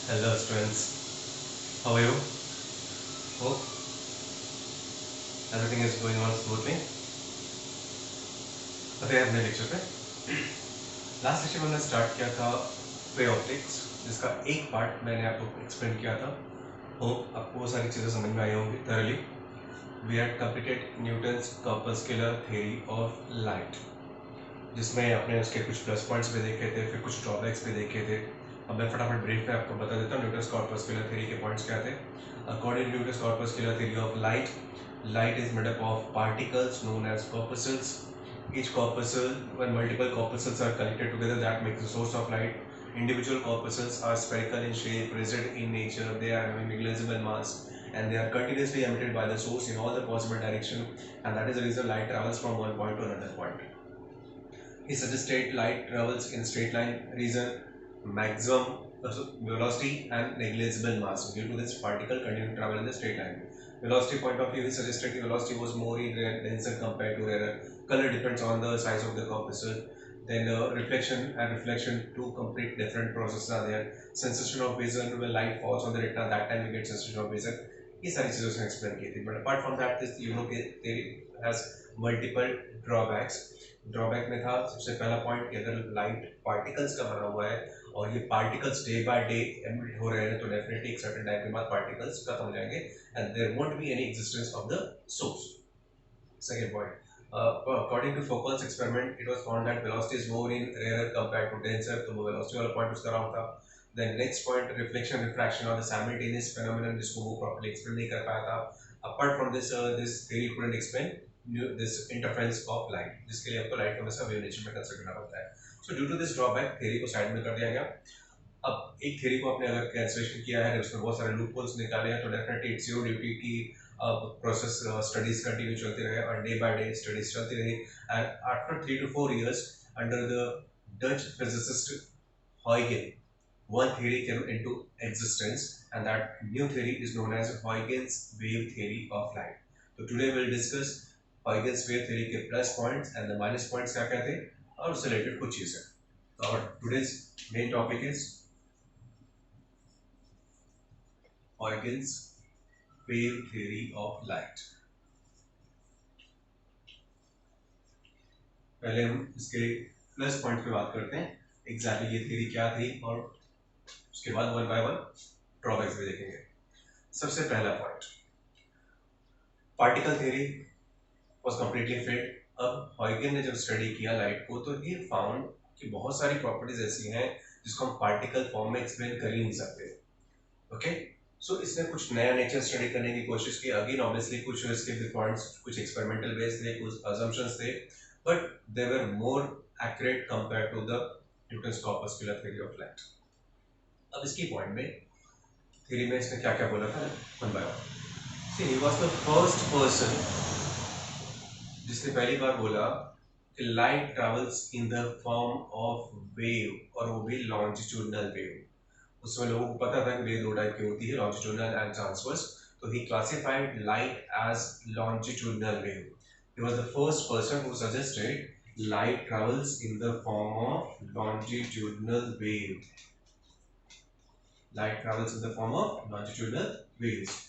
Hello students, how are you? Hope everything is going on smoothly. पता है अपने lecture पे लास्ट लेक्चर में हमने स्टार्ट किया था वे ऑप्टिक्स, जिसका एक पार्ट मैंने आपको एक्सप्लेन किया था। होप आपको वो सारी चीज़ें समझ में आई होंगी thoroughly. We had completed Newton's corpuscular theory of light, जिसमें आपने उसके कुछ प्लस पॉइंट्स भी देखे थे, फिर कुछ ड्रॉबैक्स भी देखे थे। अब मैं फटाफट ब्रीफ में आपको बता देता हूँ न्यूटन्स कॉर्पस्कुलर थ्योरी के पॉइंट्स क्या थे। According to Newton's corpuscular theory of light, light is made up of particles known as corpuscles. Each corpuscle, when multiple corpuscles are connected together, that makes the source of light. Individual corpuscles are spherical in shape, present in nature, they are having negligible mass, and they are continuously emitted by the source in all the possible direction, and that is the reason light travels from one point to another point. He suggested light travels in straight line region, maximum velocity and negligible mass. Due to this, particle continue to travel in the straight line. Velocity point of view, he suggested the velocity was more denser compared to rarer. Color depends on the size of the corpuscle. Then reflection and reflection, two complete different processes are there. Sensation of vision, when light falls on the retina, that time we get sensation of vision. ये सारी चीज़ों से explain की थी, but apart from that this theory has multiple drawbacks. Drawback में था सबसे पहला पॉइंट कि अगर लाइट पार्टिकल्स का बना हुआ है और ये particles day by day emit हो रहे हैं, तो डेफिनेटली एक सर्टेन टाइम के बाद पार्टिकल्स खत्म हो जाएंगे and there won't be any existence of the source. Second point, according to Foucault's experiment, it was found that velocity is more in rarer compared to denser, तो वो velocity वाला point उसका wrong था. Then next point, reflection refraction और the simultaneous phenomenon, जिसको वो properly explain नहीं कर पाया था. Apart from this, this theory couldn't explain this interference of light, जिसके लिए आपको लाइट को हमेशा वेव नेचर में कंसिडर करना पड़ता है. So due to this drawback, theory को साइड में कर दिया गया. अब एक थ्योरी को आपने अगर कैंसलेशन किया है, उसमें बहुत सारे लूप होल्स निकाले हैं, तो डेफिनेटली इट्स योर ड्यूटी की प्रोसेस स्टडीज कंटिन्यू चलती रहे और डे बाय डे स्टडीज चलती रही. And after 3 to 4 years under the Dutch physicist Huygens, one theory came into existence, and that new theory is known as Huygens wave theory of light. So today we'll discuss Huygens wave theory के plus points and the minus points क्या क्या थे और उससे related कुछ चीजें. तो our today's main topic is Huygens wave theory of light. पहले हम इसके प्लस पॉइंट पे बात करते हैं, एग्जैक्टली ये थ्योरी क्या थी, और उसके बाद वन बाय वन ड्रॉबैक्स भी देखेंगे. सबसे पहला point, particle theory was completely failed. अब हॉयगन ने जब स्टडी किया लाइट को, तो ही फाउंड कि बहुत सारी प्रॉपर्टीज ऐसी हैं जिसको हम पार्टिकल फॉर्म में एक्सप्लेन कर ही नहीं सकते. ओके, सो इसने कुछ नया नेचर स्टडी करने की कोशिश की. अगेन ऑब्वियसली कुछ इसके पॉइंट्स कुछ एक्सपेरिमेंटल बेस्ड थे, कुछ अजम्पशंस थे, but they were more accurate compare to the Newton's corpuscular theory of light. अब इसकी पॉइंट में थ्योरी में इसने क्या क्या बोला था one by one. See he was the first person जिसने पहली बार बोला कि light travels in the form of wave, और वो भी लॉन्जिट्यूडनल वेव. उसमें लोगों को पता था कि वेव दो टाइप की होती है, लॉन्जिट्यूडनल एंड ट्रांसवर्स. तो he classified light as longitudinal wave. He was the first person who suggested light travels in the form of longitudinal wave. Light travels in the form of longitudinal waves.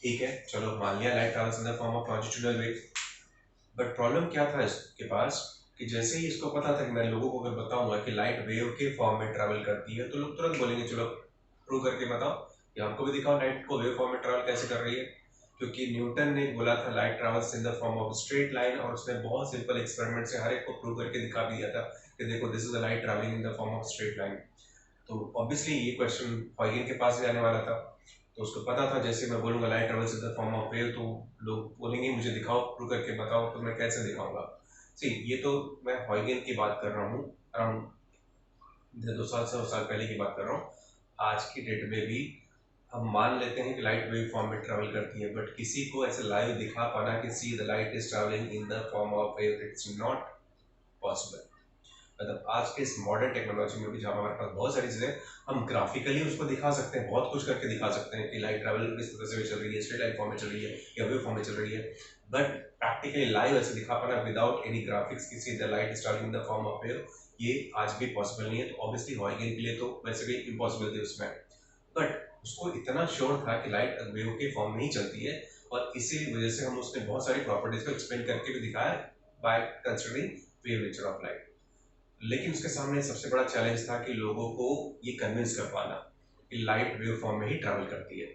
ठीक है, चलो मान लिया light travels in the form of longitudinal wave. But problem क्या था इसके पास कि जैसे ही इसको पता था कि मैं लोगों को अगर बताऊंगा कि लाइट वेव के फॉर्म में ट्रैवल करती है, तो लोग तुरंत बोलेंगे चलो प्रूव करके बताओ, या हमको भी दिखाओ लाइट को वेव फॉर्म में ट्रैवल कैसे कर रही है. क्योंकि न्यूटन ने बोला था light travels in the form of straight line, और उसने बहुत सिंपल एक्सपेरिमेंट से हर एक को प्रूव करके दिखा भी दिया था कि देखो this is the light travelling in the form of straight line. तो ऑब्वियसली ये क्वेश्चन हॉयगन के पास भी आने वाला था, तो उसको पता था जैसे मैं बोलूंगा light travels in the form of wave, तो लोग बोलेंगे मुझे दिखाओ प्रूव करके बताओ. तो मैं कैसे दिखाऊंगा. सी ये तो मैं हॉयगन की बात कर रहा हूँ, अराउंड 200 साल पहले की बात कर रहा हूँ. आज की डेट में भी हम मान लेते हैं कि लाइट वेव फॉर्म में ट्रैवल करती है, बट किसी को ऐसे लाइव दिखा पाना कि see the light is travelling in the form of wave, it's not possible. मतलब आज के इस मॉडर्न टेक्नोलॉजी में भी जहाँ हमारे पास बहुत सारी चीज़ें, हम ग्राफिकली उसको दिखा सकते हैं, बहुत कुछ करके दिखा सकते हैं कि लाइट ट्रैवल किस तरह से चल रही है, स्ट्रेट लाइन फॉर्म में चल रही है या वेव फॉर्म में चल रही है. बट प्रैक्टिकली लाइव ऐसे दिखा पाना विदाउट एनी ग्राफिक्स किसी the light is travelling in the form of wave, ये आज भी पॉसिबल नहीं है। तो ऑब्वियसली हॉयगन के लिए तो वैसे भी इम्पॉसिबल थी उसमें, बट उसको इतना श्योर था कि लाइट वेव के फॉर्म में ही चलती है, और इसी वजह से हम उसने बहुत सारी प्रॉपर्टीज को एक्सप्लेन करके भी दिखाया by considering wave nature of light. लेकिन उसके सामने सबसे बड़ा चैलेंज था कि लोगों को ये कन्विंस कर पाना कि लाइट वेव फॉर्म में ही ट्रैवल करती है।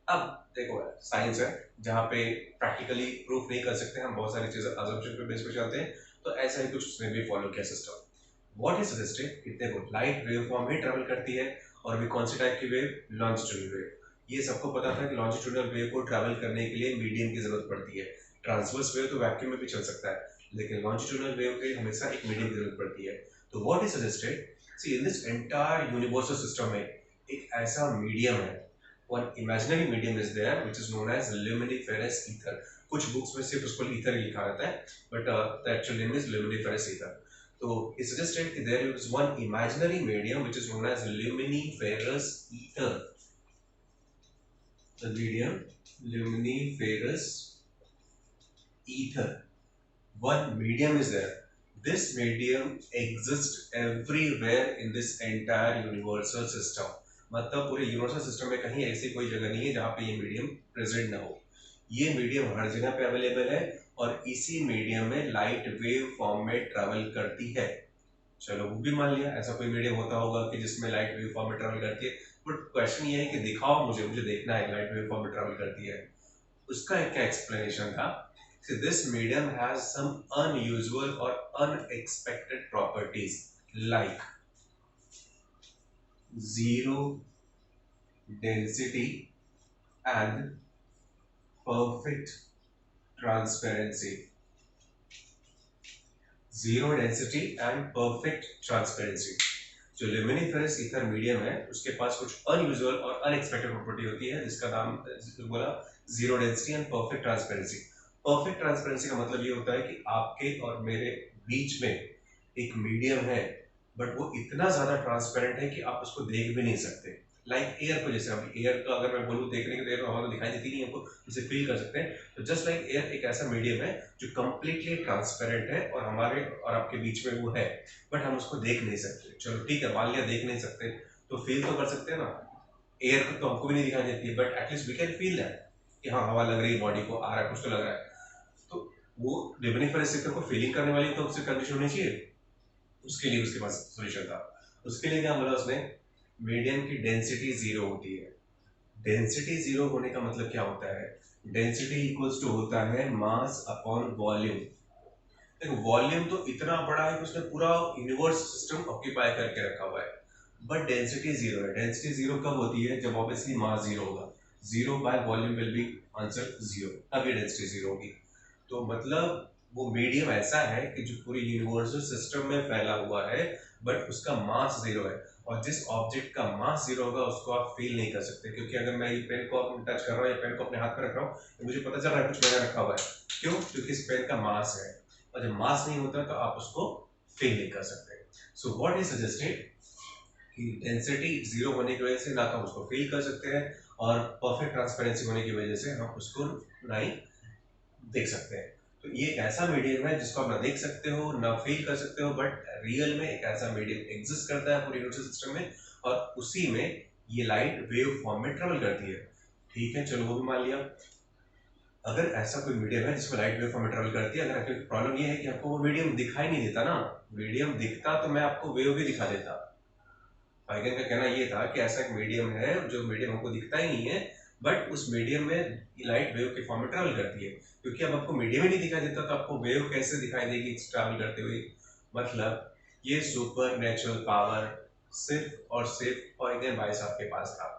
अब देखो साइंस है जहाँ पे प्रैक्टिकली प्रूफ नहीं कर सकते, हम बहुत सारी चीजें अजम्पशन पे बेस पे चलते हैं, तो ऐसा ही कुछ उसने भी फॉलो किया सिस्टम। व्हाट इज सजेस्टेड कि देखो लाइट वेव फॉर्म में ट्रैवल करती है, और भी कौन सी टाइप की वेव, लॉन्जिट्यूडनल वेव। ये सबको पता था कि लॉन्जिट्यूडनल वेव को ट्रैवल करने के लिए मीडियम की जरूरत पड़ती है। ट्रांसवर्स वेव तो वैक्यूम में भी चल सकता है, लेकिन लॉन्जिट्यूडनल वेव के लिए हमेशा एक मीडियम की जरूरत पड़ती है। तो what is suggested, see in this entire universal system में एक ऐसा मीडियम है, one imaginary medium is there which is known as luminiferous ether. कुछ बुक्स में सिर्फ उसको ईथर ही लिखा रहता है, but the actual name is luminiferous ether. So he suggested that there is one imaginary medium which is known as luminiferous ether. The medium luminiferous ether. One medium is there. This medium exists everywhere in this entire universal system. मतलब पूरे universal system में कहीं ऐसी कोई जगह नहीं है जहाँ पे ये मीडियम प्रेजेंट ना हो। ये मीडियम हर जगह पे अवेलेबल है, और इसी मीडियम में लाइट वेव फॉर्म में ट्रैवल करती है। चलो वो भी मान लिया ऐसा कोई मीडियम होता होगा कि जिसमें लाइट वेव फॉर्म में ट्रैवल करती है, बट क्वेश्चन ये है कि दिखाओ मुझे, मुझे देखना है लाइट वेव फॉर्म में ट्रैवल करती है। उसका एक क्या एक्सप्लेनेशन था, this medium has some unusual और unexpected properties like zero density and perfect transparency. Zero density and perfect transparency. जो ल्यूमिनिफेरस ईथर मीडियम है उसके पास कुछ अनयूजुअल और अनएक्सपेक्टेड प्रॉपर्टी होती है, जिसका नाम बोला zero density and perfect transparency. Perfect transparency का मतलब ये होता है कि आपके और मेरे बीच में एक मीडियम है, बट वो इतना ज्यादा ट्रांसपेरेंट है कि आप उसको देख भी नहीं सकते। लाइक एयर को, जैसे अभी एयर का अगर मैं बोलूँ देखने के, तो एयर हवा तो दिखाई देती नहीं, हमको उसे फील कर सकते हैं। तो जस्ट लाइक एयर एक ऐसा मीडियम है जो कम्प्लीटली ट्रांसपेरेंट है, और हमारे और आपके बीच में वो है, बट हम उसको देख नहीं सकते। चलो ठीक है, मान लिया देख नहीं सकते, तो फील तो कर सकते हैं ना। एयर को तो हमको भी नहीं दिखाई देती है, but at least we can feel that कि हाँ हवा लग रही है, बॉडी को आ रहा है, कुछ तो लग रहा है। तो वो ल्यूमिनिफेरस ईथर को फीलिंग करने वाली तो उससे कंडीशन होनी चाहिए। उसके लिए उसके पास सॉल्यूशन था। उसके लिए क्या बोला उसने, मीडियम की डेंसिटी जीरो होती है। डेंसिटी जीरो होने का मतलब क्या होता है, डेंसिटी इक्वल्स टू होता है मास अपॉन वॉल्यूम। देखो वॉल्यूम तो इतना बड़ा है कि उसने पूरा यूनिवर्स सिस्टम ऑक्यूपाई करके रखा हुआ है, बट डेंसिटी जीरो है। डेंसिटी जीरो कब होती है, जब ऑब्वियसली मास जीरो होगा। Zero by volume will be answer zero, तब ये डेंसिटी जीरो होगी। तो मतलब वो मीडियम ऐसा है कि जो पूरी यूनिवर्सल सिस्टम में फैला हुआ है, बट उसका मास जीरो है, और जिस ऑब्जेक्ट का मास जीरो होगा उसको आप फील नहीं कर सकते। क्योंकि अगर मैं ये पेन को टच कर रहा हूँ या पेन को अपने हाथ में रख रहा हूँ, तो मुझे पता चल रहा है कुछ मैंने रखा हुआ है। क्यों? क्योंकि इस पेन का मास है, और जब मास नहीं होता तो आप उसको फील नहीं कर सकते। सो व्हाट इज सजेस्टेड कि डेंसिटी जीरो होने की वजह से ना तो हम उसको फील कर सकते हैं, और परफेक्ट ट्रांसपेरेंसी होने की वजह से हम उसको नहीं देख सकते हैं। तो ये एक ऐसा मीडियम है जिसको आप ना देख सकते हो ना फील कर सकते हो, बट रियल में एक ऐसा मीडियम एग्जिस्ट करता है पूरे यूनिवर्सल सिस्टम में, और उसी में ये लाइट वेव फॉर्म में ट्रेवल करती है। ठीक है, चलो वो भी मान लिया। अगर ऐसा कोई मीडियम है जिसमें लाइट वेव फॉर्म में ट्रेवल करती है, अगर प्रॉब्लम ये है कि आपको वो मीडियम दिखाई नहीं देता ना, मीडियम दिखता तो मैं आपको वेव भी दिखा देता। हाइगन का कहना ये था कि ऐसा एक मीडियम है जो मीडियम हमको दिखता ही नहीं है, बट उस मीडियम में लाइट वेव के फॉर्म में ट्रेवल करती है। क्योंकि अब आपको मीडियम ही नहीं दिखाई देता तो आपको वेव कैसे दिखाई देगी ट्रैवल करते हुए। मतलब ये सुपर नेचुरल पावर सिर्फ और सिर्फ हॉइगन भाई साहब के पास था,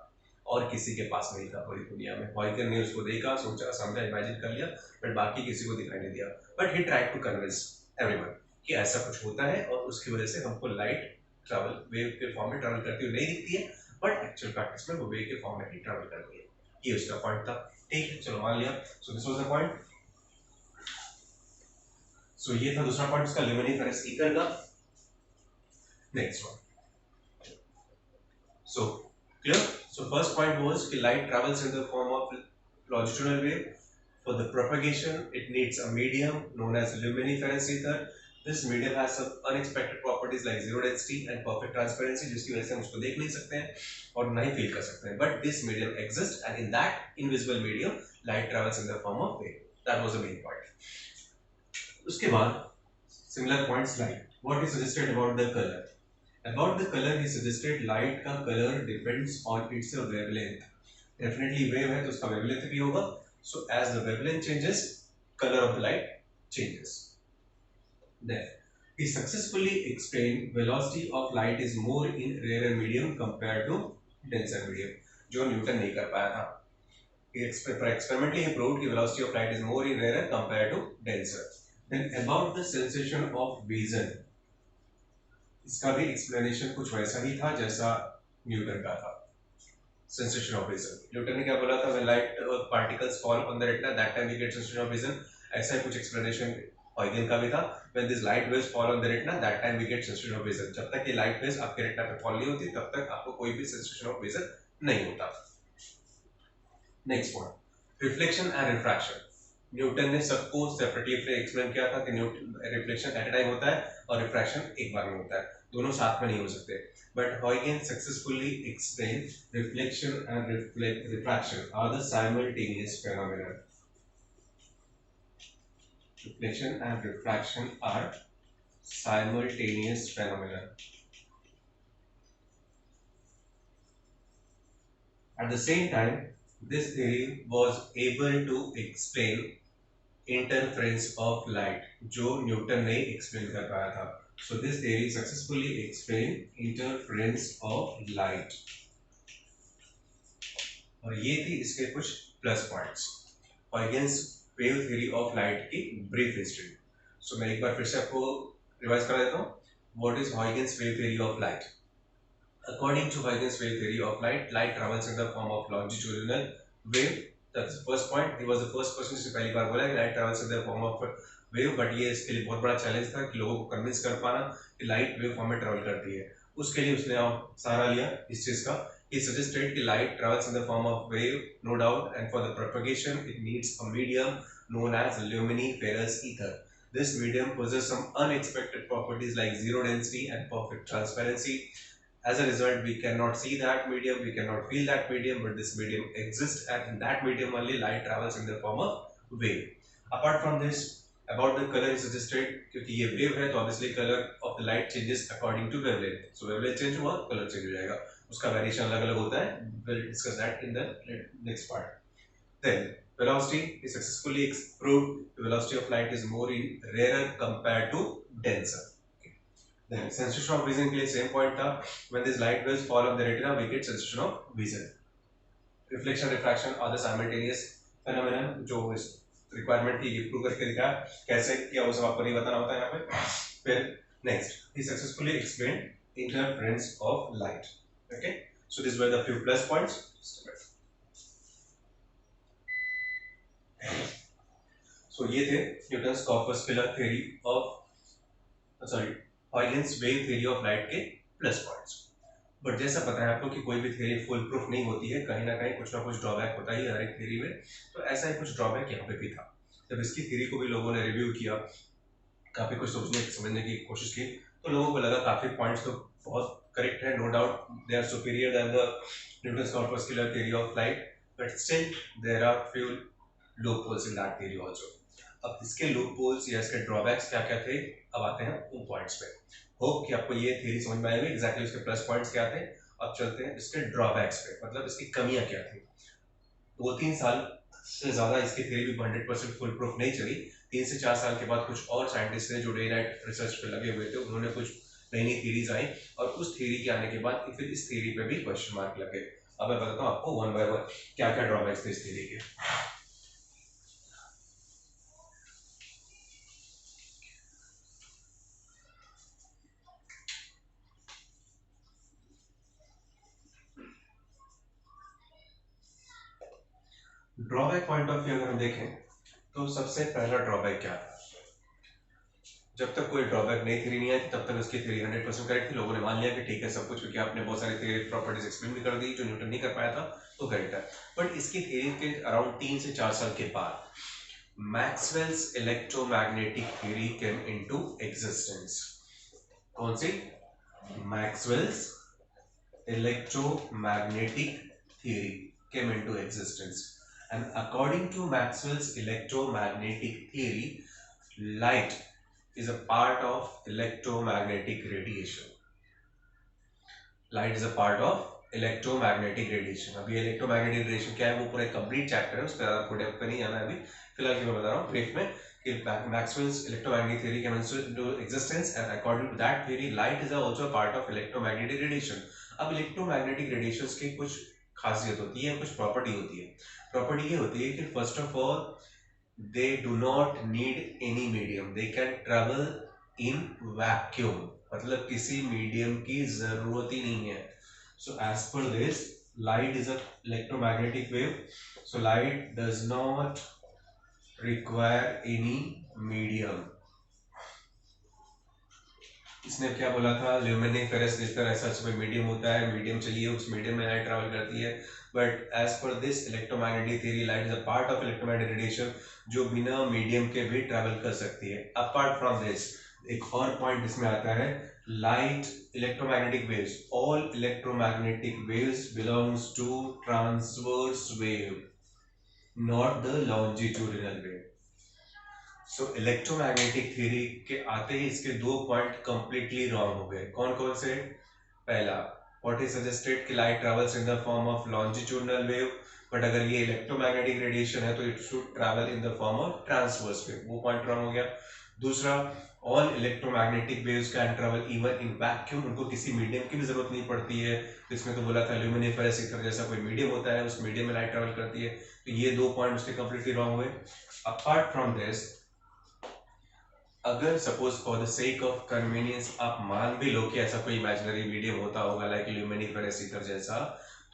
और किसी के पास नहीं था पूरी दुनिया में। हॉइगन ने उसको देखा, सोचा, समझा, इमेजिन कर लिया, बट बाकी किसी को दिखाई नहीं दिया। But he tried to convince everyone कि ऐसा कुछ होता है, और उसकी वजह से हमको लाइट ट्रैवल वेव के फॉर्म में ट्रैवल करती हुई नहीं दिखती है, बट एक्चुअल प्रैक्टिस में वो वेव के फॉर्म में ही ट्रैवल करती है। ये उसका पॉइंट था। ठीक है, चलो मान लिया। So this was the point. So ये था दूसरा पॉइंट उसका, ल्यूमिनिफेरस ईथर का। Next one. So clear. So first point was कि light travels in the form of longitudinal wave. For the propagation, it needs a medium known as luminiferous ether. This medium has some unexpected properties like zero density and perfect transparency, जिसकी वजह से हम उसको देख नहीं सकते हैं और ना ही फील कर सकते हैं. But this medium exists, and in that invisible medium, light travels in the form of wave. That was the main point. उसके बाद similar points like what is suggested about the color. About the color, he suggested light का color depends on its wavelength. Definitely wave है तो उसका wavelength भी होगा. So as the wavelength changes, color of the light changes. Then he successfully explained velocity of light is more in rarer medium compared to denser medium, जो Newton नहीं कर पाया था. Experimentally he proved कि velocity of light is more in rarer compared to denser. Then about the sensation of vision, इसका भी explanation कुछ वैसा ही था जैसा न्यूटन का था. Sensation of vision. न्यूटन ने क्या बोला था? When light particles fall on the retina, that time we get sensation of vision. ऐसा ही कुछ explanation Huygens का भी था. When these light waves fall on the retina, that time we get sensation of vision. जब तक ये light waves आपके retina पे fall नहीं होती, तब तक आपको कोई भी sensation of vision नहीं होता. Next point, reflection and refraction. Newton ने सबको सेपरेटली एक्सप्लेन किया था कि रिफ्लेक्शन एट अ टाइम होता है और रिफ्रैक्शन एक बार में होता है, दोनों साथ में नहीं हो सकते. But Huygens successfully explained reflection and refraction are the simultaneous phenomena. Reflection and refraction are simultaneous phenomena. At the same time, this theory was able to explain interference of light, जो न्यूटन ने explain कर पाया था. So this theory successfully explained interference of light. और ये थी इसके कुछ plus points. Huygens wave theory of light की brief history. So मैं एक बार फिर से आपको रिवाइज करा देता हूँ. What is Huygens wave theory of light? According to Huygens wave theory of light, light travels in the form of longitudinal wave. That's the first point. He was the first person जिसने पहली बार बोला कि light travels in the form of wave. But ये इसके लिए बहुत बड़ा चैलेंज था कि लोगों को कन्विंस कर पाना कि लाइट वेव फॉर्म में ट्रेवल करती है. उसके लिए उसने सहारा लिया इस चीज का. He suggested कि light travels in the form of wave, no doubt, and for the propagation it needs a medium known as luminiferous ether. This medium possesses some unexpected properties like zero density and perfect transparency. As a result, we cannot see that medium, we cannot feel that medium, but this medium exists, and in that medium only light travels in the form of wave. Apart from this, about the color is suggested क्योंकि ये wave है तो obviously color of the light changes according to wavelength. So wavelength change हुआ, color change हो जाएगा. उसका variation अलग-अलग होता है. We'll discuss that in the next part. Then velocity is successfully proved. The velocity of light is more in rarer compared to denser. Then sensation of vision के लिए same point था. When these light waves fall on the retina, we get sensation of vision. Reflection, refraction are the simultaneous phenomenon जो इस requirement की prove करके दिखा. कैसे किया वो सब आपको नहीं बताना होता है यहाँ पे. फिर next, he successfully explained interference of light. Okay, so these were the few plus points. So ये थे Newton's corpuscular theory of Huygens wave theory of light के प्लस पॉइंट्स. बट जैसा पता है आपको कि कोई भी थ्योरी फुल प्रूफ नहीं होती है, कहीं ना कहीं कुछ ना कुछ ड्रॉबैक होता ही है हर एक थ्योरी में. तो ऐसा ही कुछ ड्रॉबैक यहाँ पे भी था. जब इसकी थ्योरी को भी लोगों ने रिव्यू किया, काफी कुछ सोचने समझने की कोशिश की, तो लोगों को लगा काफी पॉइंट्स तो बहुत करेक्ट है, no doubt they are superior then the Newton's corpuscular theory of light, but still there are few loopholes in that theory also. अब इसके लूपहोल्स या इसके ड्रॉबैक्स क्या क्या थे, अब आते हैं उन पॉइंट्स पे. होप कि आपको ये थ्योरी समझ में आएगी, एग्जैक्टली उसके प्लस पॉइंट्स क्या थे. अब चलते हैं इसके ड्रॉबैक्स पे, मतलब इसकी कमियां क्या थी. 2-3 साल से ज्यादा इसकी थ्योरी भी 100% फुल प्रूफ नहीं चली. 3 से 4 साल के बाद कुछ और साइंटिस्ट ने जो डे नाइट रिसर्च पे लगे हुए थे, उन्होंने कुछ नई नई थ्योरीज आई, और उस थ्योरी के आने के बाद फिर इस थ्योरी पे भी क्वेश्चन मार्क लगे. अब मैं बताता हूँ आपको वन बाय वन क्या क्या ड्रॉबैक्स थे इस थ्योरी के. ड्रॉबैक पॉइंट ऑफ व्यू अगर हम देखें तो सबसे पहला ड्रॉबैक क्या था. जब तक कोई ड्रॉबैक नई थ्योरी नहीं आई तब तक उसकी थ्योरी 100% करेक्ट थी. लोगों ने मान लिया कि ठीक है सब कुछ, क्योंकि आपने बहुत सारी थ्योरी प्रॉपर्टीज एक्सप्लेन भी कर दी जो न्यूटन नहीं कर पाया था, तो करेक्ट है. बट इसकी थ्योरी के अराउंड 3 से 4 साल के बाद Maxwell's electromagnetic theory came into existence. कौन सी? Maxwell's electromagnetic theory came into existence, and according to Maxwell's electromagnetic theory, light is a part of electromagnetic radiation. Light is a part of electromagnetic radiation. अभी electromagnetic radiation क्या है वो पूरा complete chapter है, उस पर ज़्यादा थोड़े पे नहीं जाना है अभी, फिलहाल की मैं बता रहा हूँ ब्रीफ में कि Maxwell's electromagnetic theory came into existence, and according to that theory, light is also a part of electromagnetic radiation. अब electromagnetic radiations की कुछ खासियत होती है, कुछ प्रॉपर्टी होती है। प्रॉपर्टी ये होती है कि first of all they do not need any medium, they can travel in vacuum, मतलब किसी मीडियम की जरूरत ही नहीं है। So as per this, light is a electromagnetic wave, so light does not require any medium. इसने क्या बोला था, ल्यूमिनिफेरस जिस तरह ऐसा कोई मीडियम होता है, मीडियम चाहिए, उस मीडियम में लाइट ट्रैवल करती है, but as per this electromagnetic theory, light is a part of electromagnetic radiation जो बिना मीडियम के भी ट्रैवल कर सकती है। अपार्ट फ्रॉम दिस, एक और पॉइंट इसमें आता है, light electromagnetic waves, all electromagnetic waves belongs to transverse wave, not the longitudinal wave. So electromagnetic theory के आते ही इसके दो पॉइंट कंप्लीटली रॉन्ग हो गए। कौन कौन से? पहला, व्हाट इज सजेस्टेड कि light travels in the form of longitudinal wave, but अगर ये इलेक्ट्रोमैग्नेटिक रेडिएशन है तो it should travel in the form of transverse wave, वो पॉइंट रॉन्ग हो गया। दूसरा, all electromagnetic waves can travel even in vacuum, उनको किसी मीडियम की भी जरूरत नहीं पड़ती है। तो इसमें तो बोला था ल्यूमिनिफेरस इथर जैसा कोई मीडियम होता है, उस मीडियम में लाइट ट्रैवल करती है, तो ये दो पॉइंट उसके कंप्लीटली रॉन्ग हुए। अपार्ट फ्रॉम दिस, अगर suppose for the sake of convenience आप मान भी लो कि ऐसा कोई इमेजिनरी मीडियम होता होगा लाइक ल्यूमिनिफेरस ईथर जैसा,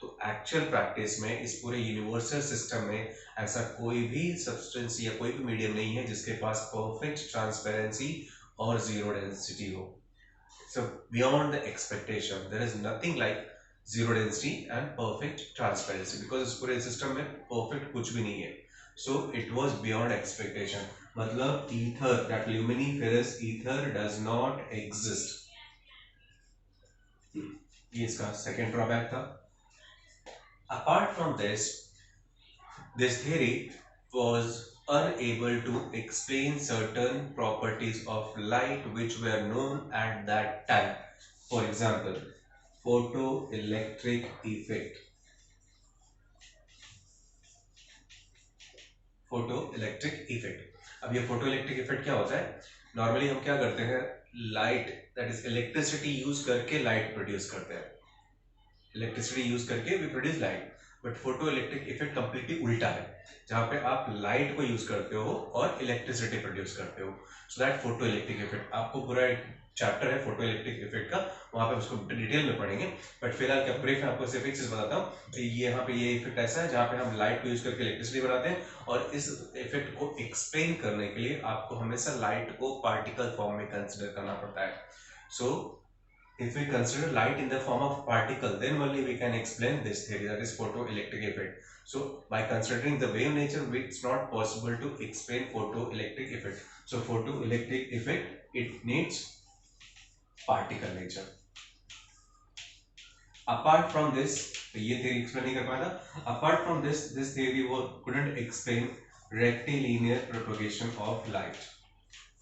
तो एक्चुअल प्रैक्टिस में इस पूरे यूनिवर्सल सिस्टम में ऐसा कोई भी सब्सटेंस या कोई भी मीडियम नहीं है जिसके पास परफेक्ट ट्रांसपेरेंसी और जीरो डेंसिटी हो। So beyond the expectation, there is nothing like zero density and perfect transparency, because इस पूरे सिस्टम में परफेक्ट कुछ भी नहीं है। So it was beyond expectation, मतलब ether, that luminiferous ether does not exist. ये इसका सेकेंड ड्रॉबैक था। Apart from this, this theory was unable to explain certain properties of light which were known at that time. For example, photoelectric effect. Photoelectric effect. अब ये photoelectric effect क्या होता है? Normally हम क्या करते हैं, light that is electricity use करके लाइट प्रोड्यूस करते हैं, इलेक्ट्रिसिटी यूज करके we produce light, but photoelectric effect completely उल्टा है, जहां पे आप लाइट को यूज करते हो और इलेक्ट्रिसिटी प्रोड्यूस करते हो। सो दैट फोटोइलेक्ट्रिक इफेक्ट, आपको पूरा एक चैप्टर है फोटोइलेक्ट्रिक इफेक्ट का, वहां पे उसको डिटेल में पढ़ेंगे, बट फिलहाल क्या ब्रीफ में आपको सिर्फ एक चीज बताता हूँ कि यहाँ पे ये इफेक्ट ऐसा है जहाँ पे हम लाइट को यूज करके इलेक्ट्रिसिटी बनाते हैं, और इस इफेक्ट को एक्सप्लेन करने के लिए आपको हमेशा लाइट को पार्टिकल फॉर्म में कंसिडर करना पड़ता है। सो if we consider light in the form of particle, then only we can explain this theory, that is photoelectric effect. So by considering the wave nature, it's not possible to explain photoelectric effect. So photoelectric effect, it needs particle nature. Apart from this, ये theory explain नहीं कर पाया था. Apart from this, this theory couldn't explain rectilinear propagation of light.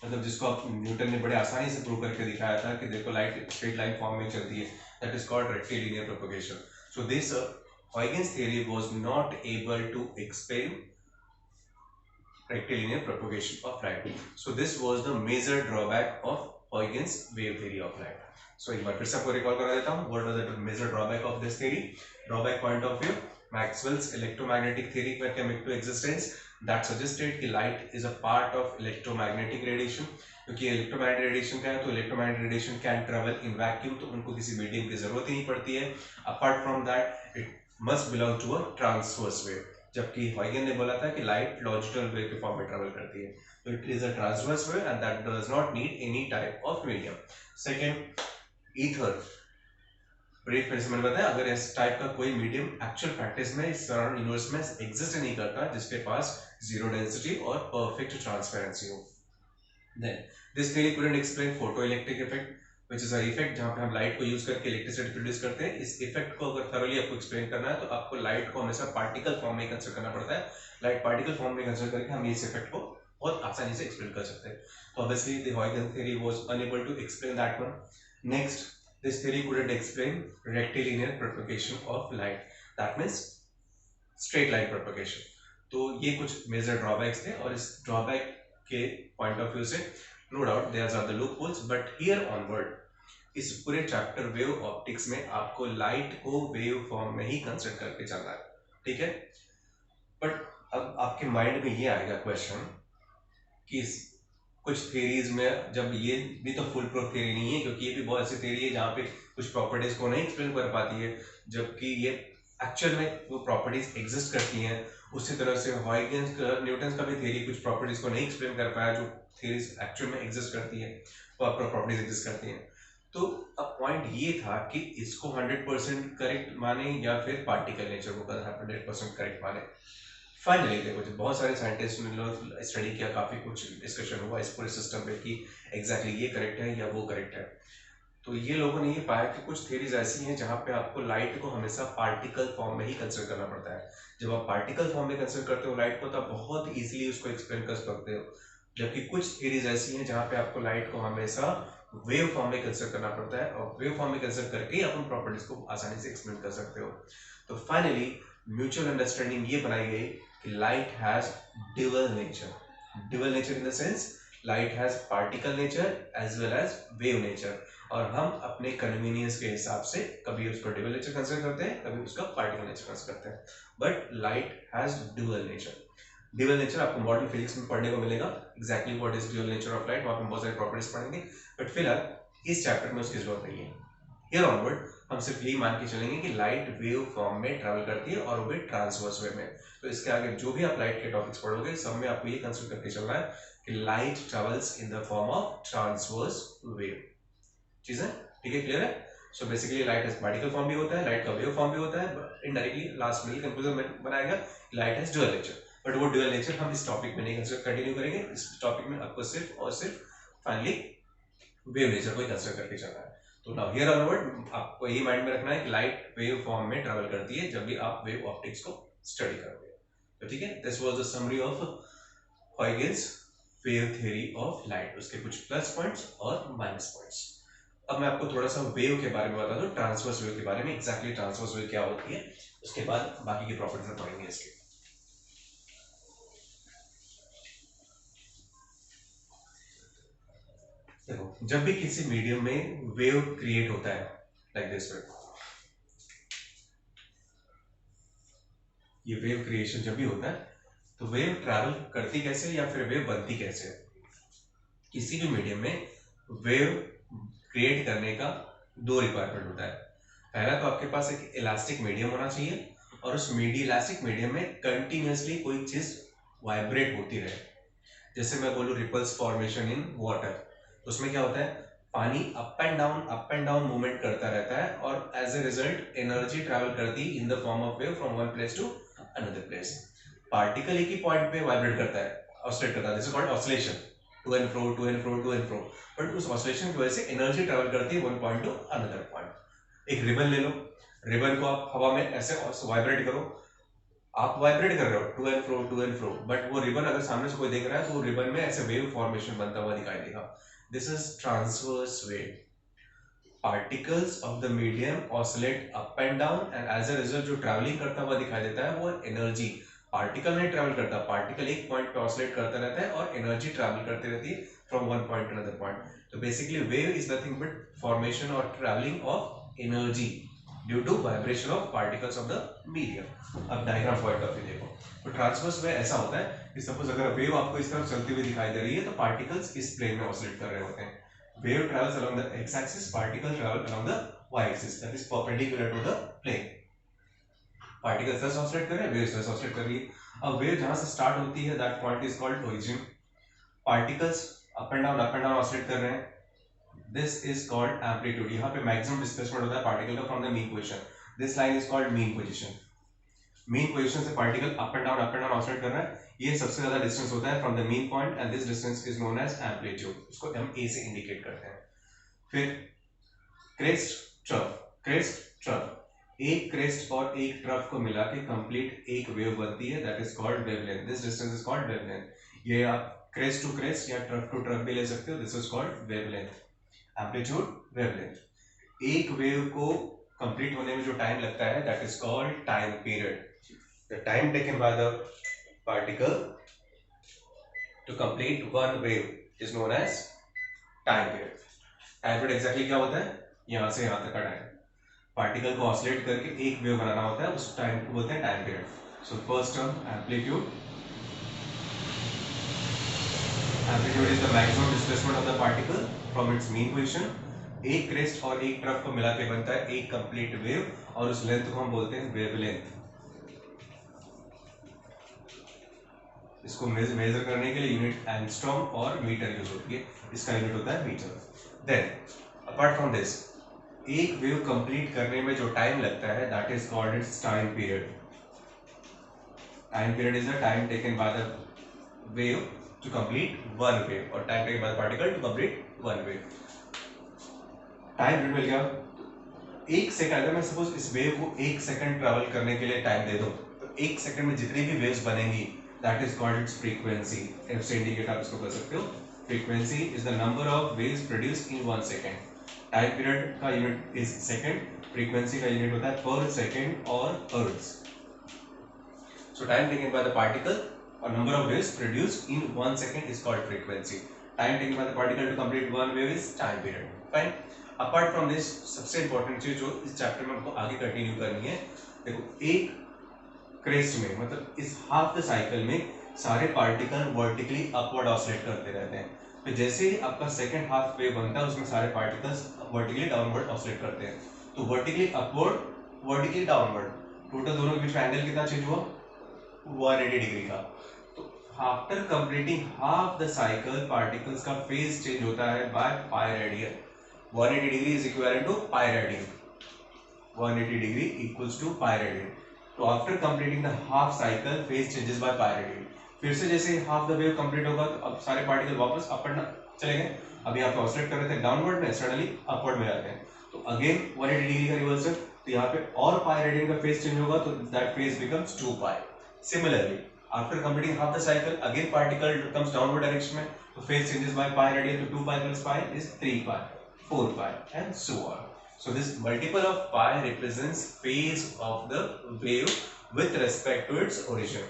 मतलब जिसको आप Newton ने बड़े आसानी से प्रूव करके दिखाया था कि देखो लाइट स्ट्रेट लाइन फॉर्म में चलती है, that is called rectilinear propagation. So this Huygens theory was not able to explain rectilinear propagation of light. So this was the major drawback of Huygens wave theory of light. So एक बार फिर से आपको recall करा देता हूँ, what was the major drawback of this theory? Drawback point of view, Maxwell's electromagnetic theory came into existence that suggested कि light is a part of electromagnetic radiation, क्योंकि electromagnetic radiation क्या है, तो electromagnetic radiation can travel in vacuum, तो उनको किसी medium की जरूरत ही नहीं पड़ती है। Apart from that, it must belong to a transverse wave, जबकि Huygens ने बोला था कि लाइट लॉन्जिट्यूडिनल वेव के फॉर्म में ट्रैवल करती है, तो it is a transverse wave and that does not need any type of medium. Second, ether, brief फिर से मैंने बताया, अगर इस टाइप का कोई मीडियम एक्चुअल प्रैक्टिस में इस सराउंडिंग यूनिवर्स में एग्जिस्ट नहीं करता जिसके पास जीरो डेंसिटी और परफेक्ट ट्रांसपेरेंसी हो। Then this theory couldn't explain photoelectric effect which is a effect जहां पे हम लाइट को यूज करके इलेक्ट्रिसिटी प्रोड्यूस करते हैं। इस इफेक्ट को अगर थरोली आपको एक्सप्लेन करना है तो आपको लाइट को हमेशा पार्टिकल फॉर्म में कंसीडर करना पड़ता है। लाइट पार्टिकल फॉर्म में कंसीडर करके हम इस इफेक्ट को बहुत आसानी से एक्सप्लेन कर सकते हैं। तो obviously the Huygens theory was unable to explain that one. Next, this theory couldn't explain rectilinear propagation of light, that means straight line propagation। तो ये कुछ मेजर ड्रॉबैक्स थे और इस ड्रॉबैक के पॉइंट ऑफ व्यू से no doubt there are the loopholes, but here onward इस पूरे चैप्टर वेव ऑप्टिक्स में आपको लाइट को वेव फॉर्म में ही कंसीडर करके चलना है, ठीक है। बट अब आपके माइंड में ये आएगा क्वेश्चन कि कुछ थ्योरीज में, जब ये भी तो फुल प्रूफ थ्योरी नहीं है क्योंकि ये भी बहुत ऐसी थ्योरी है जहाँ पे कुछ प्रॉपर्टीज को नहीं एक्सप्लेन कर पाती है, जबकि ये एक्चुअल में वो प्रॉपर्टीज एग्जिस्ट करती हैं। उसी तरह से हॉयगेन्स न्यूटन का भी थ्योरी कुछ प्रॉपर्टीज को नहीं एक्सप्लेन कर पाया जो थ्योरीज एक्चुअल में एग्जिस्ट करती है, प्रॉपर्टीज एग्जिस्ट करती हैं। तो अब पॉइंट ये था कि इसको 100% करेक्ट माने या फिर पार्टिकल नेचर को 100% करेक्ट माने। फाइनली देखो जब बहुत सारे साइंटिस्ट ने स्टडी किया, काफी कुछ डिस्कशन हुआ इस पूरे सिस्टम पे कि एग्जैक्टली ये करेक्ट है या वो करेक्ट है, तो ये लोगों ने ये पाया कि कुछ थ्योरीज ऐसी हैं जहाँ पे आपको लाइट को हमेशा पार्टिकल फॉर्म में ही कंसीडर करना पड़ता है। जब आप पार्टिकल फॉर्म में कंसीडर करते हो लाइट को तो आप बहुत इजीली उसको एक्सप्लेन कर सकते हो, जबकि कुछ थ्योरीज ऐसी हैं जहाँ पे आपको लाइट को हमेशा वेव फॉर्म में कंसीडर करना पड़ता है और वेव फॉर्म में कंसीडर करके ही आप उन प्रॉपर्टीज को आसानी से एक्सप्लेन कर सकते हो। तो फाइनली म्यूचुअल अंडरस्टैंडिंग ये बनाई गई कि light has dual nature in the sense light has particle nature as well as wave nature, और हम अपने कन्वीनियंस के हिसाब से कभी उसको dual nature कंसीडर करते हैं, कभी उसका particle nature कंसीडर करते हैं, but light has dual nature। dual nature आपको मॉडर्न फिजिक्स में पढ़ने को मिलेगा, exactly what is dual nature of light, वहाँ पे बहुत सारी प्रॉपर्टीज पढ़ेंगे, बट फिलहाल इस चैप्टर में उसकी जरूरत नहीं है। हियर ऑनवर्ड हम सिर्फ यही मान के चलेंगे कि लाइट वेव फॉर्म में ट्रैवल करती है और वो भी ट्रांसवर्स वे में। तो इसके आगे जो भी आप लाइट के टॉपिक्स पढ़ोगे सब में आपको ये कंसीडर करके चलना है कि light travels in the form of transverse wave. चीज है, ठीक है, क्लियर है। So basically light has particle form भी होता है, लाइट का वेव फॉर्म भी होता है, बट इनडायरेक्टली लास्ट में कंक्लूजन में बनाएगा light has dual nature, but वो ड्यूअल नेचर हम इस टॉपिक में नहीं कंटिन्यू करेंगे। इस टॉपिक में आपको सिर्फ और सिर्फ फाइनली वेव नेचर को ही कंसीडर करके चलना है। तो नाउ हियर ऑनवर्ड आपको ये माइंड में रखना है कि लाइट वेव फॉर्म में ट्रैवल करती है जब भी आप वेव ऑप्टिक्स को स्टडी करोगे। तो ठीक है, this was the summary of Huygens wave theory of light, उसके कुछ प्लस पॉइंट्स और माइनस पॉइंट्स। अब मैं आपको थोड़ा सा वेव के बारे में बता दूं, ट्रांसवर्स वेव के बारे में, एग्जैक्टली ट्रांसवर्स वेव क्या होती है, उसके बाद बाकी की प्रॉपर्टीज पढ़ेंगे इसके। देखो जब भी किसी मीडियम में वेव क्रिएट होता है लाइक दिस वे, ये वेव क्रिएशन जब भी होता है तो वेव ट्रैवल करती कैसे या फिर वेव बनती कैसे। किसी भी मीडियम में वेव क्रिएट करने का दो रिक्वायरमेंट होता है। पहला तो आपके पास एक इलास्टिक मीडियम होना चाहिए और उस इलास्टिक मीडियम में कंटिन्यूअसली कोई चीज वाइब्रेट होती रहे। जैसे मैं बोलूं रिपल्स फॉर्मेशन इन वाटर, उसमें क्या होता है, पानी अप एंड डाउन मूवमेंट करता रहता है और as a result energy travel करती है in the form of wave from one place to another place. Particle एक ही पॉइंट पे वाइब्रेट करता है, ऑसिलेट करता है, this is called oscillation, to and fro to and fro to and fro, but उस ऑसिलेशन की वजह से एनर्जी ट्रैवल करती है one point to another point. एक रिबन ले लो, रिबन को आप हवा में ऐसे वाइब्रेट करो, आप वाइब्रेट कर रहे हो टू एंड फ्रो, बट वो रिबन अगर सामने से कोई देख रहा है तो वो रिबन में ऐसे वेव फॉर्मेशन बनता हुआ दिखाई देगा। This is transverse wave. particles of the medium oscillate up and down and as a result जो ट्रैवलिंग करता हुआ दिखाई देता है वो एनर्जी, पार्टिकल नहीं ट्रैवल करता, पार्टिकल एक पॉइंट पे ऑसिलेट करता रहता है और एनर्जी ट्रैवल करती रहती है from one point to another point. तो basically wave is nothing but formation और travelling of energy due to vibration of particles of the medium. अब डायग्राम पॉइंट ऑफ व्यू देखो, तो ट्रांसवर्स में ऐसा होता है कि सपोज अगर वेव आपको इस तरफ चलती हुई दिखाई दे रही है तो पार्टिकल्स इस प्लेन में ऑसिलेट कर रहे होते हैं। Wave travels along the x-axis, particle travel along the y-axis, that is perpendicular to the plane. Particles thus oscillate कर रहे हैं, waves thus oscillate कर रही है। अब wave जहाँ से start होती है, that point is called origin. Particles up and down oscillate कर रहे हैं, दिस इज कॉल्ड एम्पलीट्यूड। यहाँ पे मैक्सिमम डिस्प्लेसमेंट होता है पार्टिकल का from the mean position. This line is called mean position. Mean position से particle up and down oscillate कर रहा है, ये सबसे ज्यादा डिस्टेंस होता है from the mean point and this distance is known as amplitude. इसको हम ए से इंडिकेट करते हैं। फिर क्रेस्ट ट्रफ, क्रेस्ट ट्रफ, एक क्रेस्ट और एक ट्रफ को मिला के कंप्लीट एक वेव बनती है, that is called wavelength. This distance is called wavelength. ये आप क्रेस्ट टू क्रेस्ट या ट्रफ टू ट्रफ भी ले सकते हो, this is called wavelength, amplitude wavelength. एक वेव को कंप्लीट होने में जो टाइम लगता है that is called time period. The time taken by the particle to complete one wave is known as time period. Time period exactly क्या होता है, यहां से यहां तक का टाइम, पार्टिकल को ऑसिलेट करके एक वेव बनाना होता है, उस टाइम को बोलते हैं time period. So first term amplitude, amplitude is the maximum displacement of the particle from its mean position. एक क्रेस्ट और एक ट्रफ को मिला के बनता है एक कंप्लीट वेव, और उस लेंथ को हम बोलते हैं वेवलेंथ। इसको मेजर करने के लिए यूनिट एंगस्ट्रॉम और मीटर यूज होती है, इसका यूनिट होता है metre. Then apart from this, एक वेव कंप्लीट करने में जो टाइम लगता है that is called its time period. Time period is the time taken by the wave to complete one wave, और time taken by the particle to complete one wave. Time period मिल गया। एक second, अगर मैं suppose इस wave को एक second travel करने के लिए टाइम दे दूं, तो एक सेकंड में जितनी भी वेव्स बनेंगी that is called its frequency. F से इंडिकेट आप इसको कर सकते हो। Frequency is the number of waves produced in one second. Time period का यूनिट इज सेकंड, फ्रीक्वेंसी का यूनिट होता है पर सेकंड और hertz. So time taken by the particle और number of waves produced in one second is called frequency. Time taken by the particle to complete one wave is time period. Fine. Apart from this, सबसे important चीज जो इस chapter में हमको आगे continue करनी है, देखो एक क्रेस्ट में, मतलब इस हाफ द साइकिल में सारे पार्टिकल वर्टिकली अपवर्ड ऑसिलेट करते रहते हैं। तो जैसे ही आपका सेकंड हाफ वेव बनता है उसमें सारे पार्टिकल्स वर्टिकली डाउनवर्ड ऑसिलेट करते हैं। तो vertically upward, vertically downward, total दोनों के बीच में एंगल कितना चेंज हुआ, 180 डिग्री का। तो after completing half the cycle particles का फेज चेंज होता है by pi radian. 180 degree is equivalent to pi radian. 180 degree equals to pi radian. तो after completing the half cycle phase changes by pi radian. फिर से जैसे half the wave complete होगा तो अब सारे पार्टिकल वापस अप एंड चले गए। अभी आप ऑसिलेट कर रहे थे डाउनवर्ड में, सडनली अपवर्ड में जाते हैं, तो अगेन 180 डिग्री का रिवर्सल। तो यहाँ पे और पाई रेडियन का फेज चेंज होगा, तो that phase becomes 2 pi. Similarly after completing half the cycle again particle comes downward direction में, तो phase changes by pi radian, तो 2 pi plus pi is 3 pi, 4 pi and so on. So this multiple of pi represents phase of the wave with respect to its origin.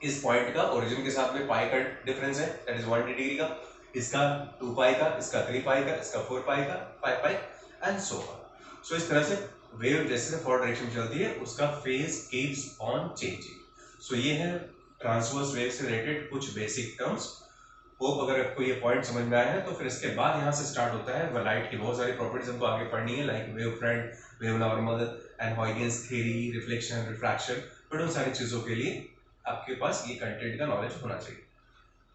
इस point का origin के साथ में पाई का difference है, that is 180 degree का, इसका 2 पाई का, इसका 3 पाई का, इसका 4 पाई का, 5 पाई एंड सो ऑन। सो इस तरह से वेव जैसे फॉरवर्ड डायरेक्शन में चलती है उसका फेज कीप्स ऑन चेंजिंग। सो ये है ट्रांसवर्स वेव से रिलेटेड कुछ बेसिक टर्म्स। होप अगर आपको ये पॉइंट समझ में आया है, तो फिर इसके बाद यहाँ से स्टार्ट होता है लाइट की बहुत सारी प्रॉपर्टीज हमको आगे पढ़नी है, like wave front, wave normal and Huygens theory, reflection, refraction. But उन सारी चीजों के लिए आपके पास ये कंटेंट का नॉलेज होना चाहिए।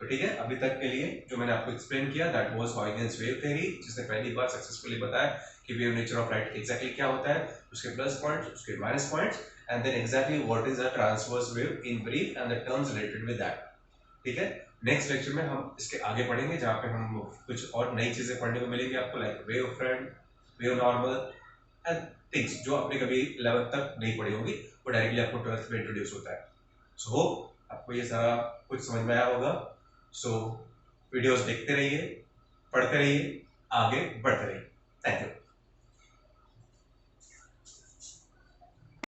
तो ठीक है, अभी तक के लिए जो मैंने आपको एक्सप्लेन किया that was Huygens wave theory, जिसने पहली बार सक्सेसफुली बताया कि wave nature of light exactly क्या होता है, उसके प्लस पॉइंट्स, उसके minus points, and then exactly what is a transverse wave in brief and the terms related with that. ठीक है, नेक्स्ट लेक्चर में हम इसके आगे पढ़ेंगे, जहाँ पे हम कुछ और नई चीजें पढ़ने को मिलेंगी आपको, like wave front, wave normal and things जो आपने कभी 11th तक नहीं पढ़ी होगी, वो डायरेक्टली आपको 12th में इंट्रोड्यूस होता है। सो होप आपको ये सारा कुछ समझ में आया होगा। सो वीडियोस देखते रहिए, पढ़ते रहिए, आगे बढ़ते रहिए। Thank you.